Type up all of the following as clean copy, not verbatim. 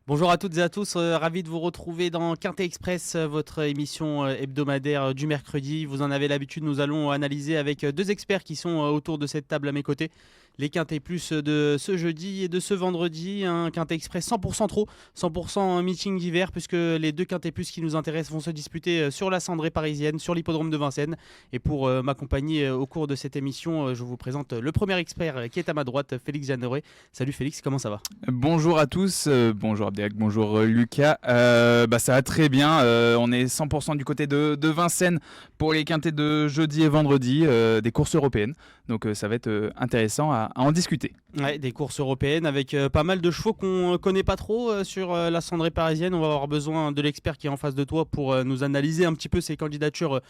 Bonjour à toutes et à tous, ravi de vous retrouver dans Quintet Express, votre émission hebdomadaire du mercredi. Vous en avez l'habitude, nous allons analyser avec deux experts qui sont autour de cette table à mes côtés les Quintet Plus de ce jeudi et de ce vendredi. Un Quintet Express 100% trop, 100% meeting d'hiver, puisque les deux Quintet Plus qui nous intéressent vont se disputer sur la cendrée parisienne, sur l'hippodrome de Vincennes. Et pour m'accompagner au cours de cette émission, je vous présente le premier expert qui est à ma droite, Félix Jeanneret. Salut Félix, comment ça va ? Bonjour à tous, bonjour Abdelhak, bonjour Lucas. Ça va très bien, on est 100% du côté de Vincennes pour les quintets de jeudi et vendredi, des courses européennes. Donc ça va être intéressant à en discuter. Ouais, des courses européennes avec pas mal de chevaux qu'on ne connaît pas trop sur la cendrée parisienne. On va avoir besoin de l'expert qui est en face de toi pour nous analyser un petit peu ces candidatures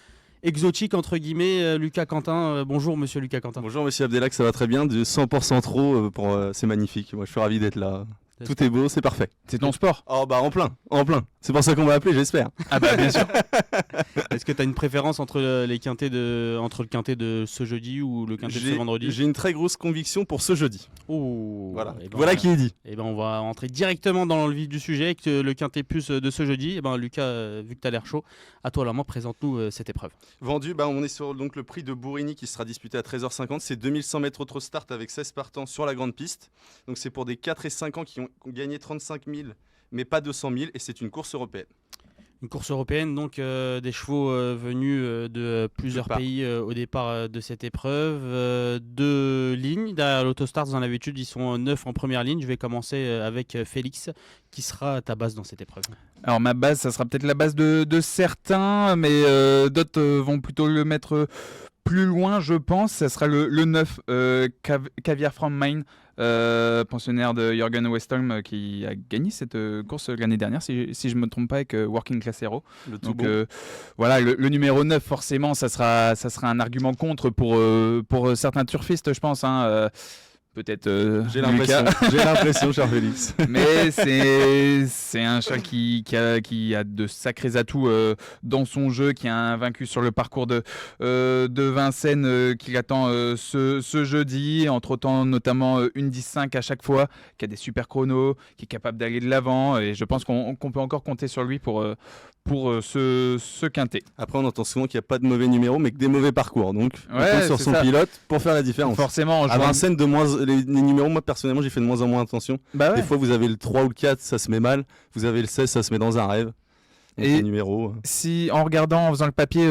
exotiques entre guillemets. Lucas Quentin, bonjour monsieur Lucas Quentin. Bonjour monsieur Abdelhak, ça va très bien, du 100% trop, c'est magnifique, moi je suis ravi d'être là. Tout est beau, c'est parfait. C'est ton sport ? Oh bah en plein. C'est pour ça qu'on va appeler, j'espère. Ah bah bien sûr. Est-ce que tu as une préférence entre le quintet de ce jeudi ou le quintet de ce vendredi ? J'ai une très grosse conviction pour ce jeudi. Oh, Voilà qui est dit. Et on va entrer directement dans le vif du sujet avec le quintet plus de ce jeudi. Lucas, vu que tu as l'air chaud, à toi la main, présente-nous cette épreuve. Vendu, on est sur donc, le prix de Bourigny qui sera disputé à 13h50. C'est 2100 mètres auto start avec 16 partants sur la grande piste. Donc c'est pour des 4 et 5 ans qui ont gagné 35 000 mais pas 200 000 et c'est une course européenne. Une course européenne, donc des chevaux venus de plusieurs pays au départ de cette épreuve. Deux lignes, derrière l'autostart, vous en avez l'habitude, ils sont 9 en première ligne. Je vais commencer avec Félix, qui sera ta base dans cette épreuve. Alors ma base, ça sera peut-être la base de certains, mais d'autres vont plutôt le mettre plus loin, je pense. Ça sera le 9, Caviar from Maine. Pensionnaire de Jürgen Westholm qui a gagné cette course l'année dernière si je ne me trompe pas avec Working Class Hero. Donc voilà, le numéro 9 forcément ça sera un argument contre pour certains turfistes je pense peut-être j'ai l'impression cher Félix. Mais c'est un chat qui a de sacrés atouts dans son jeu, qui a un vaincu sur le parcours de Vincennes qui l'attend ce jeudi, entre autant notamment une 10-5 à chaque fois, qui a des super chronos, qui est capable d'aller de l'avant, et je pense qu'on peut encore compter sur lui pour ce quintet. Après on entend souvent qu'il n'y a pas de mauvais numéros mais que des mauvais parcours, donc on compte sur son pilote pour faire la différence. Forcément, à Vincennes, les numéros, moi personnellement j'ai fait de moins en moins attention. Des fois vous avez le 3 ou le 4, ça se met mal, vous avez le 16, ça se met dans un rêve. Donc, et numéros. Si en faisant le papier,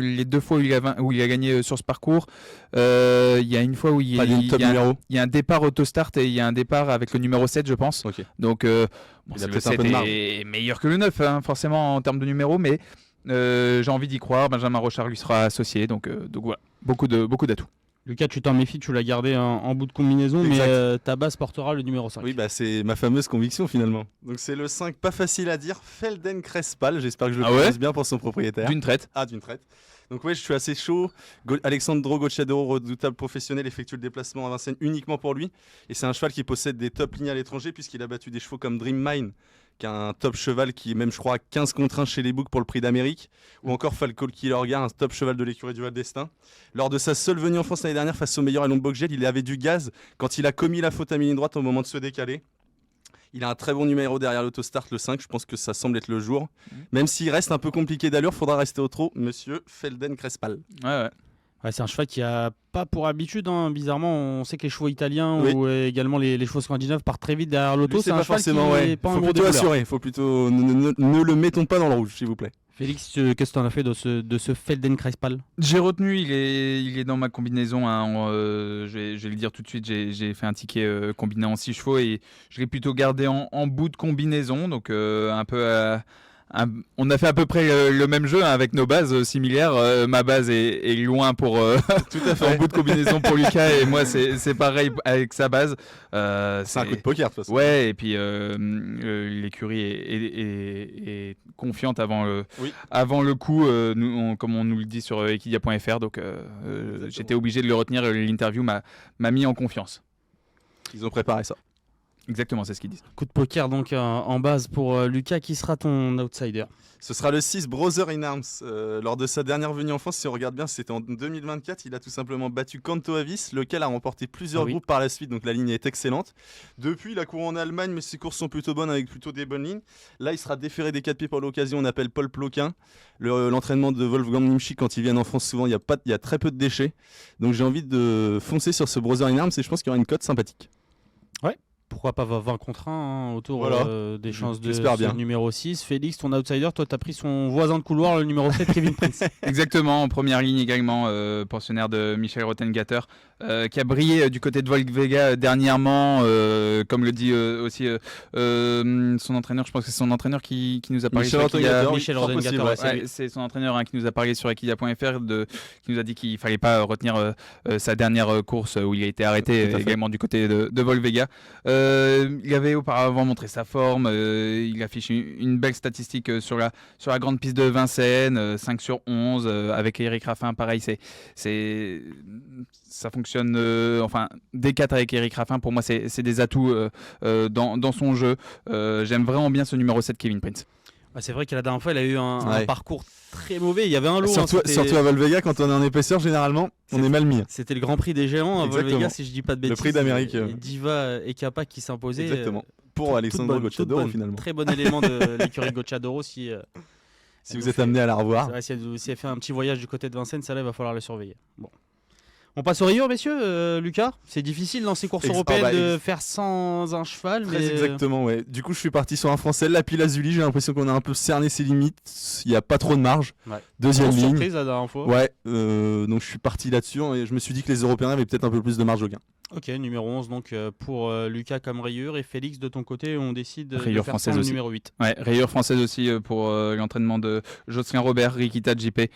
les deux fois où il a gagné sur ce parcours, il y a une fois où il y a un départ autostart et il y a un départ avec le numéro 7 je pense. Okay. Donc le 7 est meilleur que le 9 forcément en termes de numéros, mais j'ai envie d'y croire. Benjamin Rochard lui sera associé, donc voilà, beaucoup d'atouts. Lucas, tu t'en méfies, tu l'as gardé en bout de combinaison, exact. Mais ta base portera le numéro 5. Oui, c'est ma fameuse conviction finalement. Donc c'est le 5, pas facile à dire, Feldenkrais-Spal, j'espère que je le prononce bien pour son propriétaire. D'une traite. D'une traite. Donc je suis assez chaud. Alexandro Gocciadoro, redoutable professionnel, effectue le déplacement à Vincennes uniquement pour lui. Et c'est un cheval qui possède des top lignes à l'étranger puisqu'il a battu des chevaux comme Dream Mine, qui a un top cheval qui est même je crois 15 contre 1 chez les books pour le prix d'Amérique, ou encore Falco Killer Gare, un top cheval de l'écurie du Val d'Estaing. Lors de sa seule venue en France l'année dernière face au meilleur Alon Bogel, il avait du gaz quand il a commis la faute à mi-ligne droite au moment de se décaler. Il a un très bon numéro derrière l'autostart, le 5, je pense que ça semble être le jour. Même s'il reste un peu compliqué d'allure, faudra rester au trot, monsieur Feldenkrais-Spal. Ouais, c'est un cheval qui a pas pour habitude, bizarrement, on sait que les chevaux italiens ou également les chevaux scandinaves partent très vite derrière l'auto. C'est un cheval qui est pas un gros découleur. Faut plutôt ne le mettons pas dans le rouge, s'il vous plaît. Félix, qu'est-ce que tu en as fait de ce Feldenkrais-Spal ? J'ai retenu, il est dans ma combinaison. Je vais le dire tout de suite, j'ai fait un ticket combiné en 6 chevaux et je l'ai plutôt gardé en bout de combinaison. Donc un peu on a fait à peu près le même jeu avec nos bases similaires. Ma base est loin pour tout à fait. En bout de combinaison pour Lucas et moi c'est pareil avec sa base. C'est un coup de poker de toute façon. Ouais, et puis l'écurie est confiante avant le coup, comme on nous le dit sur equidia.fr. Donc j'étais obligé de le retenir. L'interview m'a mis en confiance. Ils ont préparé ça. Exactement, c'est ce qu'ils disent. Coup de poker donc en base pour Lucas. Qui sera ton outsider? Ce sera le 6 Brother in Arms. Lors de sa dernière venue en France, si on regarde bien, c'était en 2024. Il a tout simplement battu Kanto Avis, lequel a remporté plusieurs groupes par la suite. Donc la ligne est excellente. Depuis, il a couru en Allemagne, mais ses courses sont plutôt bonnes avec plutôt des bonnes lignes. Là, il sera déféré des 4 pieds pour l'occasion. On appelle Paul Ploquin. L'entraînement de Wolfgang Nimschi, quand ils viennent en France, souvent, il y a très peu de déchets. Donc j'ai envie de foncer sur ce Brother in Arms et je pense qu'il y aura une cote sympathique. Pourquoi pas 20 contre 1 autour des chances de j'espère bien. numéro 6. Félix, ton outsider, toi tu as pris son voisin de couloir, le numéro 7, Kevin Prince. Exactement, en première ligne également, pensionnaire de Michel Rothengatter, qui a brillé du côté de Volkswagen dernièrement, comme le dit aussi son entraîneur. Je pense que c'est son entraîneur qui nous a parlé Michel sur Rothengatter, Michel fort Rothengatter, possible, ouais, Ouais, c'est son entraîneur qui nous a parlé sur Equidia.fr, qui nous a dit qu'il fallait pas retenir sa dernière course où il a été arrêté Tout à fait. également du côté de Volkswagen. Il avait auparavant montré sa forme, il affiche une belle statistique sur la grande piste de Vincennes, 5 sur 11, avec Eric Raffin, pareil, ça fonctionne, D4 avec Eric Raffin, pour moi c'est des atouts dans son jeu. J'aime vraiment bien ce numéro 7, Kevin Prince. C'est vrai que la dernière fois, il a eu un parcours très mauvais. Il y avait un lot. Surtout à Volkswagen, quand on est en épaisseur, généralement, on est mal mis. C'était le Grand Prix des géants à Volkswagen, si je dis pas de bêtises. Le prix d'Amérique. Et Diva et Kappa qui s'imposaient. Exactement. Pour Alessandro Gocciadoro, finalement. Très bon élément de l'écurie Gocciadoro. Si vous êtes amené à la revoir. C'est vrai, si elle fait un petit voyage du côté de Vincennes, ça là, il va falloir le surveiller. Bon. On passe aux rayures, messieurs. Lucas, c'est difficile dans ces courses européennes de faire sans un cheval. Très exactement, ouais. Du coup, je suis parti sur un Français, Lapis Lazuli. J'ai l'impression qu'on a un peu cerné ses limites. Il n'y a pas trop de marge. Ouais. Deuxième ligne. Surprise la dernière fois. Ouais, donc je suis parti là-dessus et je me suis dit que les Européens avaient peut-être un peu plus de marge au gain. Ok, numéro 11 donc pour Lucas comme rayure. Et Félix, de ton côté, on décide de Rayure faire française sans le aussi. numéro 8. Ouais, rayure française aussi pour l'entraînement de Jocelyn Robert, Rikita JP,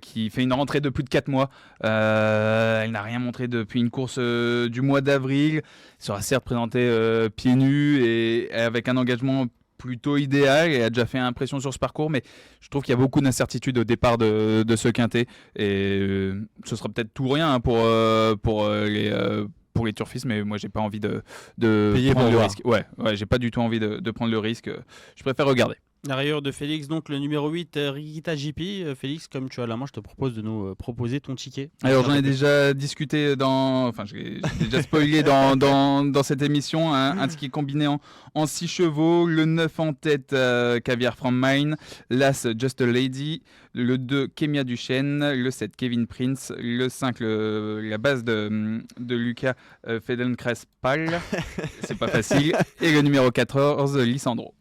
qui fait une rentrée de plus de 4 mois. Elle n'a rien montré depuis une course du mois d'avril. Elle sera certes présentée pieds nus et avec un engagement plutôt idéal et a déjà fait impression sur ce parcours, mais je trouve qu'il y a beaucoup d'incertitudes au départ de ce quintet et ce sera peut-être tout ou rien pour les turfistes, mais moi j'ai pas envie de prendre le risque. Ouais, j'ai pas du tout envie de prendre le risque. Je préfère regarder. La rayure de Félix, donc le numéro 8, Rikita JP. Félix, comme tu as la main, je te propose de nous proposer ton ticket. Alors j'en ai déjà discuté j'ai déjà spoilé dans cette émission, un ticket combiné en 6 chevaux, le 9 en tête, Caviar from Mine, l'As Just a Lady, le 2 Kemia Duchesne, le 7 Kevin Prince, le 5 la base de Lucas Feldenkrais-Pal, c'est pas facile, et le numéro 14 Lissandro.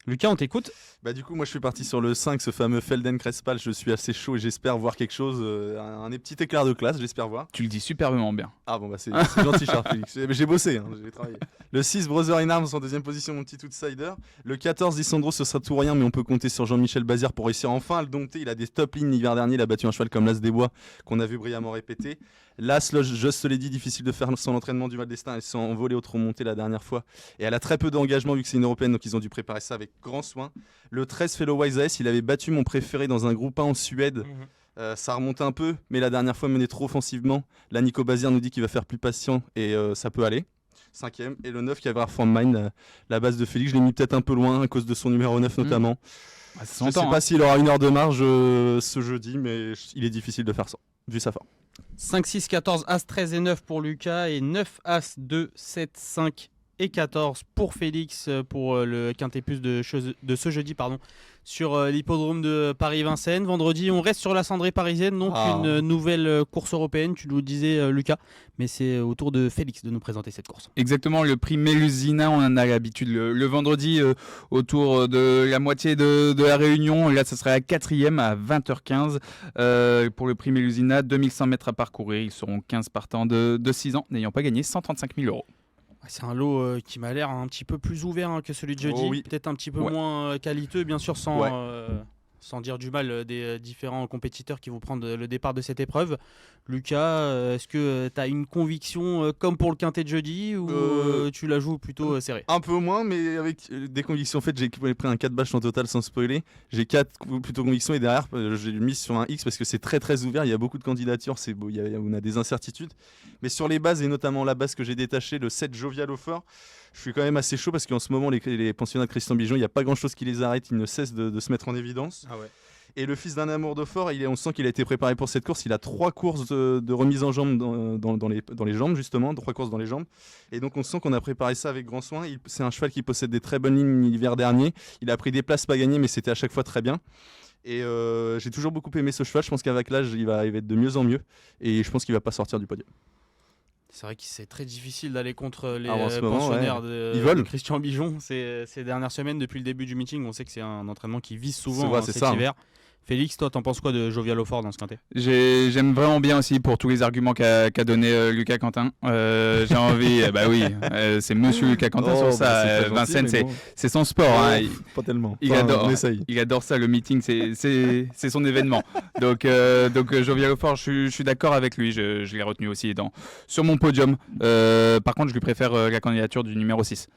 Lucas, on t'écoute. Du coup, moi je suis parti sur le 5, ce fameux Feldenkrais-Pal. Je suis assez chaud et j'espère voir quelque chose, un petit éclair de classe, j'espère voir. Tu le dis superbement bien. Ah bon, c'est gentil, cher Félix. J'ai bossé, j'ai travaillé. Le 6, Brother in Arms en deuxième position, mon petit outsider. Le 14, Lissandro, ce sera tout rien, mais on peut compter sur Jean-Michel Bazir pour réussir enfin à le dompter. Il a des top lignes l'hiver dernier, il a battu un cheval comme l'As des Bois, qu'on a vu brillamment répéter. L'As, Just se l'ai dit, difficile de faire son entraînement du Val d'Estaing, elle s'est envolée au trop monté la dernière fois. Et elle a très peu d'engagement vu que c'est une européenne, donc ils ont dû préparer ça avec grand soin. Le 13, Fellow Wise AS, il avait battu mon préféré dans un groupe 1 en Suède. Ça remonte un peu, mais la dernière fois mené trop offensivement. Là, Nico Bazir nous dit qu'il va faire plus patient et ça peut aller. 5e. Et le 9, Caviar from Mine, la base de Félix, je l'ai mis peut-être un peu loin à cause de son numéro 9 notamment. Je ne sais pas s'il aura une heure de marge ce jeudi, mais il est difficile de faire ça, vu sa forme. 5, 6, 14, As, 13 et 9 pour Lucas et 9, As, 2, 7, 5 et 14 pour Félix pour le Quintet Plus de ce jeudi sur l'hippodrome de Paris-Vincennes. Vendredi, on reste sur la cendrée parisienne, donc une nouvelle course européenne, tu nous le disais Lucas, mais c'est au tour de Félix de nous présenter cette course. Exactement, le prix Mélusina, on en a l'habitude le vendredi autour de la moitié de la Réunion. Là, ce serait la 4e à 20h15 pour le prix Mélusina, 2100 mètres à parcourir. Ils seront 15 partants de 6 ans, n'ayant pas gagné 135 000 €. C'est un lot qui m'a l'air un petit peu plus ouvert que celui de jeudi, peut-être un petit peu moins qualiteux, bien sûr sans sans dire du mal des différents compétiteurs qui vont prendre le départ de cette épreuve. Lucas, est-ce que tu as une conviction comme pour le quintet de jeudi ou tu la joues plutôt serrée? Un peu moins, mais avec des convictions. En fait, j'ai pris un 4 bâches en total sans spoiler. J'ai 4 plutôt convictions et derrière, j'ai mis sur un X parce que c'est très très ouvert. Il y a beaucoup de candidatures, c'est beau, on a des incertitudes. Mais sur les bases, et notamment la base que j'ai détachée, le 7 Jovial au fort, je suis quand même assez chaud parce qu'en ce moment, les pensionnats de Christian Bijon, il n'y a pas grand chose qui les arrête. Ils ne cessent de se mettre en évidence. Ah ouais. Et le fils d'un amour de fort, on sent qu'il a été préparé pour cette course. Il a 3 courses de remise en jambe dans les jambes, justement. 3 courses dans les jambes. Et donc, on sent qu'on a préparé ça avec grand soin. C'est un cheval qui possède des très bonnes lignes l'hiver dernier. Il a pris des places pas gagnées, mais c'était à chaque fois très bien. Et j'ai toujours beaucoup aimé ce cheval. Je pense qu'avec l'âge, il va être de mieux en mieux. Et je pense qu'il ne va pas sortir du podium. C'est vrai que c'est très difficile d'aller contre les en ce moment, pensionnaires Ils volent. de Christian Bijon ces dernières semaines. Depuis le début du meeting, on sait que c'est un entraînement qui vise souvent C'est vrai, c'est cet ça, hiver. Félix, toi, t'en penses quoi de Jovial au fort dans ce quintet? J'aime vraiment bien aussi pour tous les arguments qu'a donné Lucas Quentin. J'ai envie, bah oui, c'est Monsieur Lucas Quentin sur ça. Vincennes, c'est son sport. Hein. Pas tellement. Il adore ça, le meeting, c'est son événement. Donc Jovial au fort, je suis d'accord avec lui. Je l'ai retenu aussi sur mon podium. Par contre, je lui préfère la candidature du numéro 6.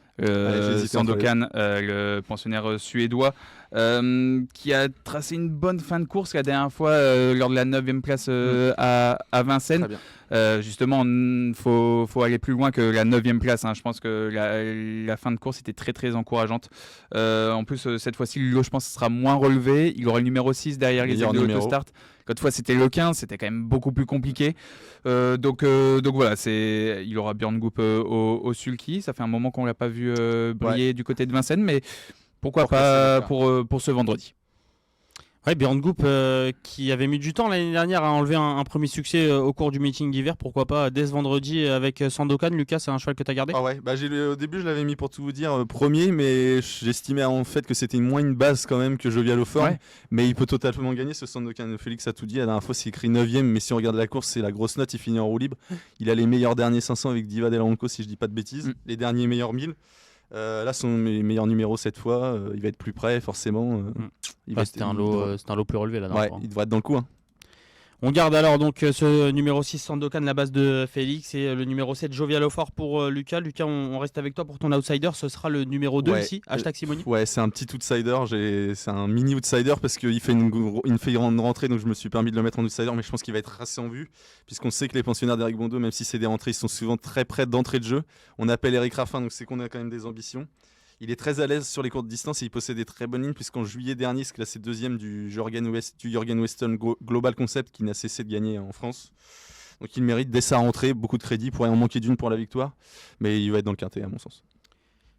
Sandokan, le pensionnaire suédois. Qui a tracé une bonne fin de course la dernière fois lors de la 9e place à Vincennes. Justement, il faut aller plus loin que la 9e place. Hein. Je pense que la fin de course était très très encourageante. En plus, cette fois-ci, le lot, je pense, sera moins relevé. Il aura le numéro 6 derrière les ailes de l'autostart. L'autre fois, c'était le 15, c'était quand même beaucoup plus compliqué. Donc voilà, il aura Björn Goop au sulky. Ça fait un moment qu'on ne l'a pas vu briller du côté de Vincennes, mais pourquoi pas pour ce vendredi. Ouais, Björn Goop qui avait mis du temps l'année dernière à enlever un premier succès au cours du meeting d'hiver. Pourquoi pas dès ce vendredi avec Sandokan? Lucas, c'est un cheval que tu as gardé? Ah ouais, au début je l'avais mis pour tout vous dire premier, mais j'estimais en fait que c'était moins une base quand même que Jovial au fort. Ouais. Mais il peut totalement gagner ce Sandokan. Félix a tout dit, la dernière fois c'est écrit 9ème, mais si on regarde la course, c'est la grosse note, il finit en roue libre. Il a les meilleurs derniers 500 avec Diva Del Ronco si je dis pas de bêtises, les derniers meilleurs 1000. Là, son meilleur numéro cette fois, il va être plus près forcément. C'était un lot plus relevé là. Ouais, il devrait être dans le coup. Hein. On garde alors donc ce numéro 6 Sandokan, la base de Félix, et le numéro 7 Jovial au fort pour Lucas. Lucas, on reste avec toi pour ton outsider. Ce sera le numéro 2 ici, #Simoni. Ouais, c'est un petit outsider. C'est un mini outsider parce qu'il fait une rentrée, donc je me suis permis de le mettre en outsider, mais je pense qu'il va être assez en vue, puisqu'on sait que les pensionnaires d'Eric Bondo, même si c'est des rentrées, ils sont souvent très près d'entrée de jeu. On appelle Eric Raffin, donc c'est qu'on a quand même des ambitions. Il est très à l'aise sur les courtes distances et il possède des très bonnes lignes, puisqu'en juillet dernier, il se classait 2e du Jürgen Weston Global Concept qui n'a cessé de gagner en France. Donc il mérite dès sa rentrée beaucoup de crédit, pourrait en manquer d'une pour la victoire, mais il va être dans le quintet à mon sens.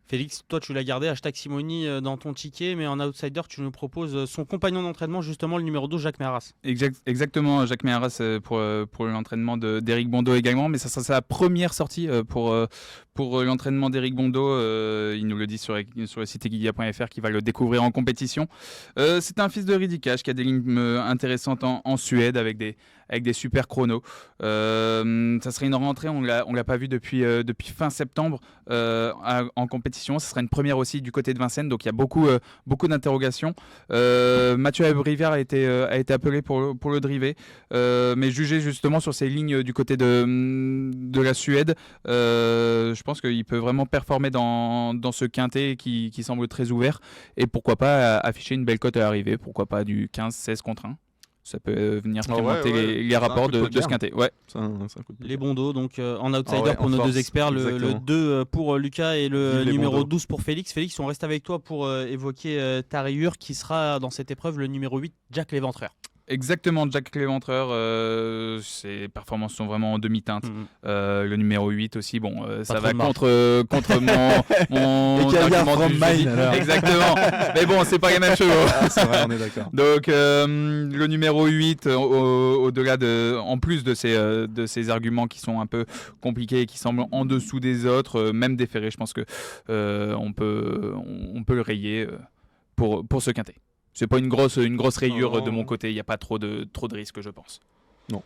Félix, toi tu l'as gardé #Simoni dans ton ticket, mais en outsider tu nous proposes son compagnon d'entraînement, justement le numéro 2, Jacques Meharas. Exactement, Jacques Meharas pour l'entraînement d'Eric Bondo également, mais ça sera sa première sortie pour l'entraînement d'Eric Bondo. Il nous le dit sur le site eguidia.fr qu'il va le découvrir en compétition. C'est un fils de Ridicage qui a des lignes intéressantes en Suède avec des super chronos. Ça serait une rentrée, on l'a pas vu depuis fin septembre en compétition. Ça sera une première aussi du côté de Vincennes, donc il y a beaucoup d'interrogations. Mathieu Abrivière a été appelé pour le driver, mais jugé justement sur ses lignes du côté de la Suède, je pense qu'il peut vraiment performer dans ce quintet qui semble très ouvert, et pourquoi pas afficher une belle cote à l'arrivée, pourquoi pas du 15-16 contre 1. Ça peut venir piémonter les rapports de ce quintet. Ouais. C'est un coup de les Bondos, donc en outsider pour nos deux experts, le 2 pour Lucas et le numéro 12 pour Félix. Félix, on reste avec toi pour évoquer ta rayure qui sera dans cette épreuve, le numéro 8, Jack L'Éventreur. Exactement, Jack L'Éventreur, ses performances sont vraiment en demi-teinte. Le numéro 8 aussi, bon, ça va contre mon argument du jeudi. Exactement, mais bon, c'est pas les mêmes chevaux. C'est vrai, on est d'accord. Donc, le numéro 8, au-delà en plus de ces arguments qui sont un peu compliqués et qui semblent en dessous des autres, même déférés, je pense que on peut le rayer pour ce quintet. C'est pas une grosse rayure de mon côté, il n'y a pas trop de risques, je pense. Non.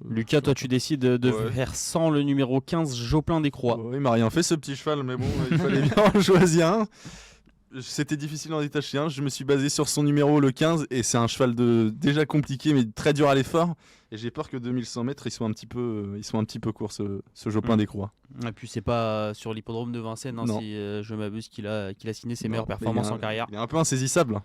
Lucas, toi tu décides de faire sans le numéro 15, Joplin des Croix. Il m'a rien fait ce petit cheval, mais bon, il fallait bien en choisir un. C'était difficile d'en détacher un. Je me suis basé sur son numéro, le 15, et c'est un cheval déjà compliqué, mais très dur à l'effort. Et j'ai peur que 2100 mètres, ils soient un petit peu courts, ce Jopin des Croix. Et puis c'est pas sur l'hippodrome de Vincennes, hein, Non. si je m'abuse, qu'il a signé ses Non, meilleures mais performances en carrière. Il est un peu insaisissable.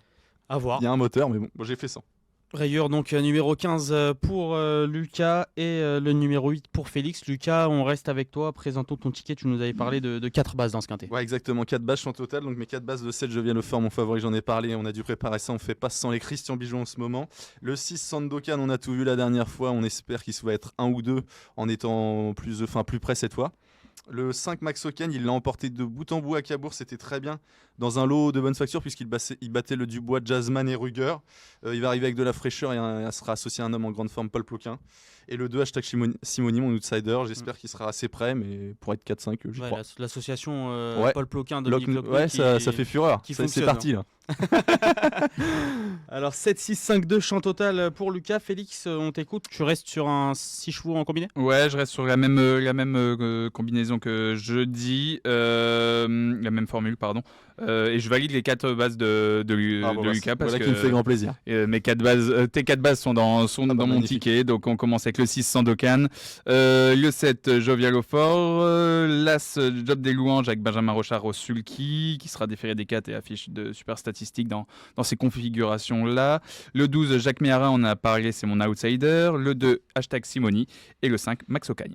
À voir. Il y a un moteur, mais bon, j'ai fait 100. Rayure donc numéro 15 pour Lucas et le numéro 8 pour Félix. Lucas, on reste avec toi. Présentons ton ticket. Tu nous avais parlé de 4 bases dans ce quintet. Ouais, exactement. 4 bases en total. Donc mes 4 bases de 7, je viens le faire. Mon favori, j'en ai parlé. On a dû préparer ça. On fait pas sans les Christian Bijon en ce moment. Le 6, Sandokan, on a tout vu la dernière fois. On espère qu'il va être 1 ou 2 en étant plus près cette fois. Le 5, Max Oken, il l'a emporté de bout en bout à Cabourg, c'était très bien. Dans un lot de bonne facture, puisqu'il battait le Dubois, Jasmine et Ruger. Il va arriver avec de la fraîcheur et il sera associé à un homme en grande forme, Paul Ploquin. Et le 2, hashtag Simoni, mon outsider. J'espère qu'il sera assez prêt, mais pour être 4-5, j'y crois. L'association Ouais. Paul Ploquin, Dominique Locquin. Ouais, ça fait fureur. qui C'est fonctionne, parti, là. Alors 7, 6, 5, 2 champ total pour Lucas. Félix, on t'écoute. Tu restes sur un 6 chevaux en combiné? Ouais, je reste sur la même combinaison que jeudi, la même formule, pardon. Et je valide les 4 bases de Lucas parce qui me fait que grand plaisir. mes 4 bases, tes 4 bases sont dans mon magnifique. ticket. Donc on commence avec le 6 Sandokan, le 7 Jovial au fort, l'As Job des Louanges avec Benjamin Rochard au sulky qui sera déféré des 4 et affiche de super statistiques dans ces configurations-là. Le 12 Jacques Méharin, on a parlé, c'est mon outsider. Le 2 hashtag Simoni et le 5 Max Ocagne.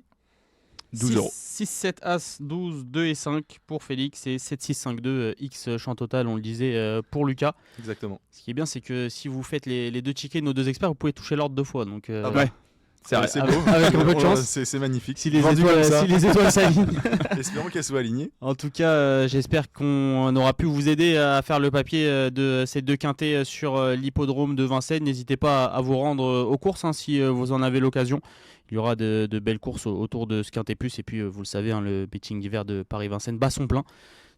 12 euros. 6, 7, As, 12, 2 et 5 pour Félix et 7, 6, 5, 2, X champ total, on le disait, pour Lucas. Exactement. Ce qui est bien, c'est que si vous faites les 2 tickets de nos 2 experts, vous pouvez toucher l'ordre 2 fois. Donc, Ouais. C'est vrai. C'est avec- beau. avec un peu de chance. C'est magnifique. si les Vendu comme ça. étoiles s'alignent. Espérons qu'elles soient alignées. En tout cas, j'espère qu'on aura pu vous aider à faire le papier de ces 2 quintets sur l'hippodrome de Vincennes. N'hésitez pas à vous rendre aux courses hein, si vous en avez l'occasion. Il y aura de belles courses autour de ce quintet plus. Et puis, vous le savez, hein, le betting d'hiver de Paris-Vincennes bat son plein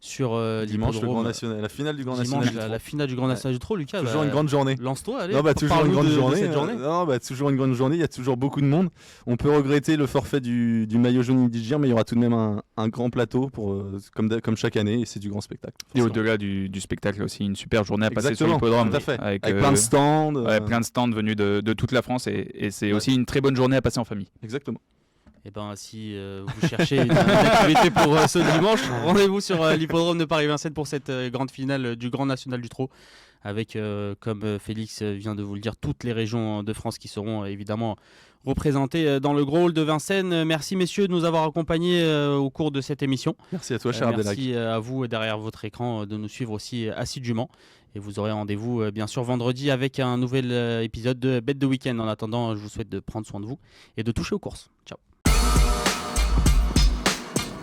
sur Dimanche, le Grand l'hippodrome. National, la finale du Grand Dimanche, National. la finale du Grand National du Trot, Lucas. Toujours une grande journée. Lance-toi, allez. Non, toujours parle-nous une grande de journée. cette journée. Toujours une grande journée. Il y a toujours beaucoup de monde. On peut regretter le forfait du maillot jaune Indigir, mais il y aura tout de même un grand plateau comme chaque année, et c'est du grand spectacle. Et forcément. au-delà du spectacle aussi, une super journée à passer sur Exactement, l'hippodrome. tout à fait. Avec, Avec plein de stands. ouais, plein de stands venus de toute la France et c'est Ouais. aussi une très bonne journée à passer en famille. Exactement. Et ben si vous cherchez une activité pour ce dimanche, rendez-vous sur l'hippodrome de Paris-Vincennes pour cette grande finale du Grand National du Trot avec, comme Félix vient de vous le dire, toutes les régions de France qui seront évidemment représentées dans le gros hall de Vincennes. Merci messieurs de nous avoir accompagnés au cours de cette émission. Merci à toi, cher Abdelhak. Merci à vous derrière votre écran de nous suivre aussi assidûment. Et vous aurez rendez-vous bien sûr vendredi avec un nouvel épisode de Bête de Week-end. En attendant, je vous souhaite de prendre soin de vous et de toucher aux courses. Ciao.